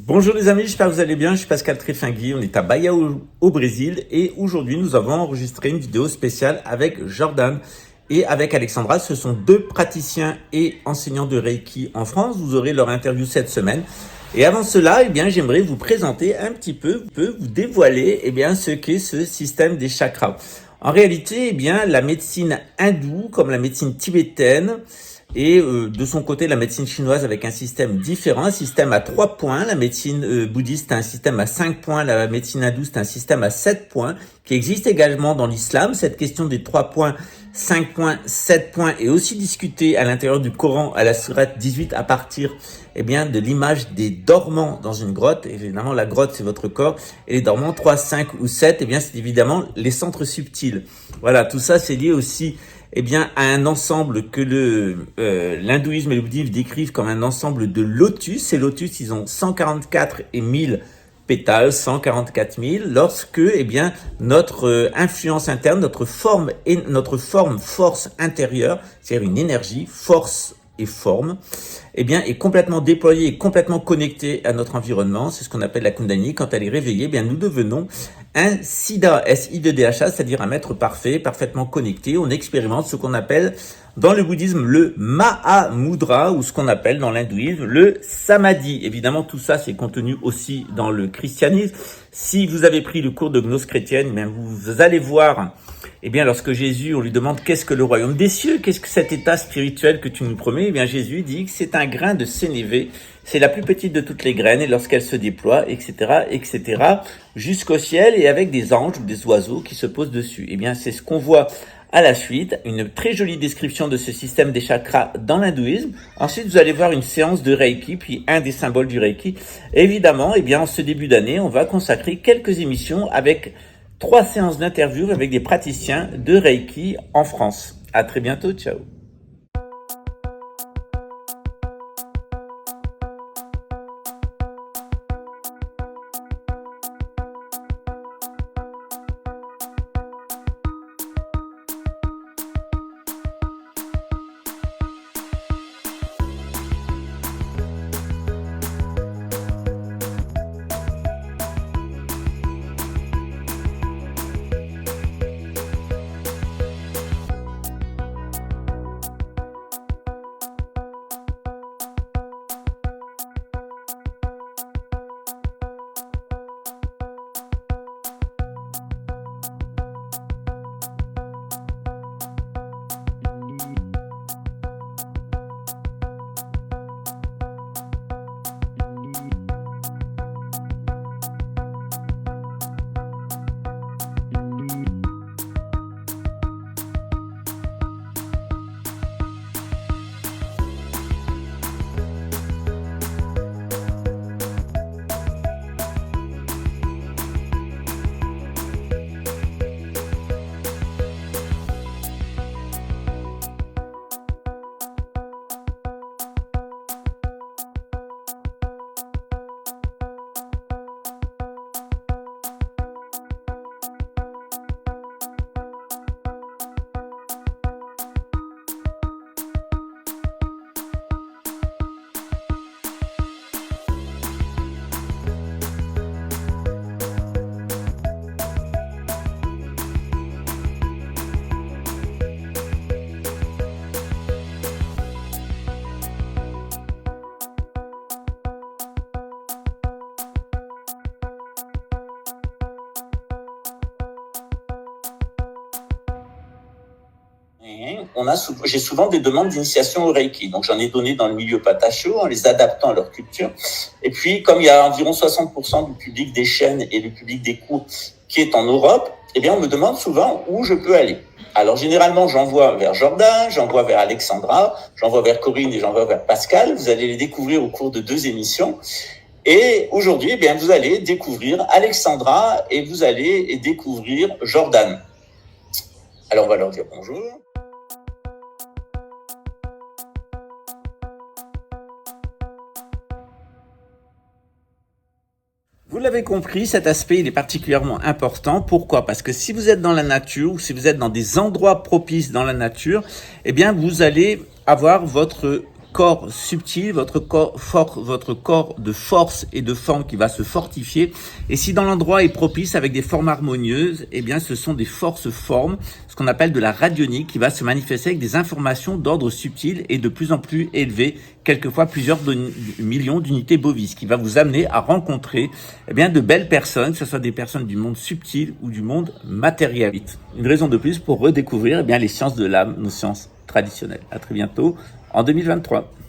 Bonjour les amis, j'espère que vous allez bien, je suis Pascal Trefingui, on est à Bahia au Brésil et aujourd'hui nous avons enregistré une vidéo spéciale avec Jordan et avec Alexandra. Ce sont deux praticiens et enseignants de Reiki en France, vous aurez leur interview cette semaine. Et avant cela, j'aimerais vous présenter un petit peu, vous dévoiler ce qu'est ce système des chakras. En réalité, la médecine hindoue comme la médecine tibétaine et de son côté la médecine chinoise avec un système différent, un système à 3 points, la médecine bouddhiste a un système à 5 points, la médecine hindoue c'est un système à 7 points, qui existe également dans l'islam. Cette question des 3 points, 5 points, 7 points est aussi discutée à l'intérieur du Coran, à la sourate 18, à partir de l'image des dormants dans une grotte. Évidemment, la grotte, c'est votre corps, et les dormants, 3, 5 ou 7, c'est évidemment les centres subtils. Voilà, tout ça, c'est lié aussi à un ensemble que l'hindouisme et le bouddhisme décrivent comme un ensemble de lotus. Ces lotus, ils ont 144 et 1000 pétales, 144 000, lorsque, notre influence interne, notre forme force intérieure, c'est-à-dire une énergie, force et forme, est complètement déployée et complètement connectée à notre environnement. C'est ce qu'on appelle la Kundalini. Quand elle est réveillée, nous devenons un Siddha, S-I-D-D-H-A, c'est-à-dire un maître parfait, parfaitement connecté. On expérimente ce qu'on appelle dans le bouddhisme le Mahamudra, ou ce qu'on appelle dans l'hindouisme le Samadhi. Évidemment, tout ça, c'est contenu aussi dans le christianisme. Si vous avez pris le cours de gnose chrétienne, vous allez voir, lorsque Jésus, on lui demande qu'est-ce que le royaume des cieux, qu'est-ce que cet état spirituel que tu nous promets, Jésus dit que c'est un grain de sénévé, c'est la plus petite de toutes les graines, et lorsqu'elle se déploie, etc., jusqu'au ciel, et avec des anges ou des oiseaux qui se posent dessus. C'est ce qu'on voit à la suite, une très jolie description de ce système des chakras dans l'hindouisme. Ensuite, vous allez voir une séance de Reiki, puis un des symboles du Reiki. Et évidemment, en ce début d'année, on va consacrer quelques émissions avec 3 séances d'interview avec des praticiens de Reiki en France. À très bientôt, ciao. J'ai souvent des demandes d'initiation au Reiki. Donc, j'en ai donné dans le milieu Patacho en les adaptant à leur culture. Et puis, comme il y a environ 60% du public des chaînes et du public des cours qui est en Europe, on me demande souvent où je peux aller. Alors, généralement, j'envoie vers Jordan, j'envoie vers Alexandra, j'envoie vers Corinne et j'envoie vers Pascal. Vous allez les découvrir au cours de 2 émissions. Et aujourd'hui, vous allez découvrir Alexandra et vous allez découvrir Jordan. Alors, on va leur dire bonjour. Vous l'avez compris, cet aspect il est particulièrement important. Pourquoi ? Parce que si vous êtes dans la nature ou si vous êtes dans des endroits propices dans la nature, eh bien vous allez avoir votre corps subtil, votre corps de force et de forme qui va se fortifier. Et si dans l'endroit est propice avec des formes harmonieuses, eh bien ce sont des forces formes, ce qu'on appelle de la radionique, qui va se manifester avec des informations d'ordre subtil et de plus en plus élevé, quelquefois plusieurs millions d'unités bovis, qui va vous amener à rencontrer eh bien de belles personnes, que ce soit des personnes du monde subtil ou du monde matériel. Une raison de plus pour redécouvrir eh bien les sciences de l'âme, nos sciences traditionnelles. À très bientôt en 2023.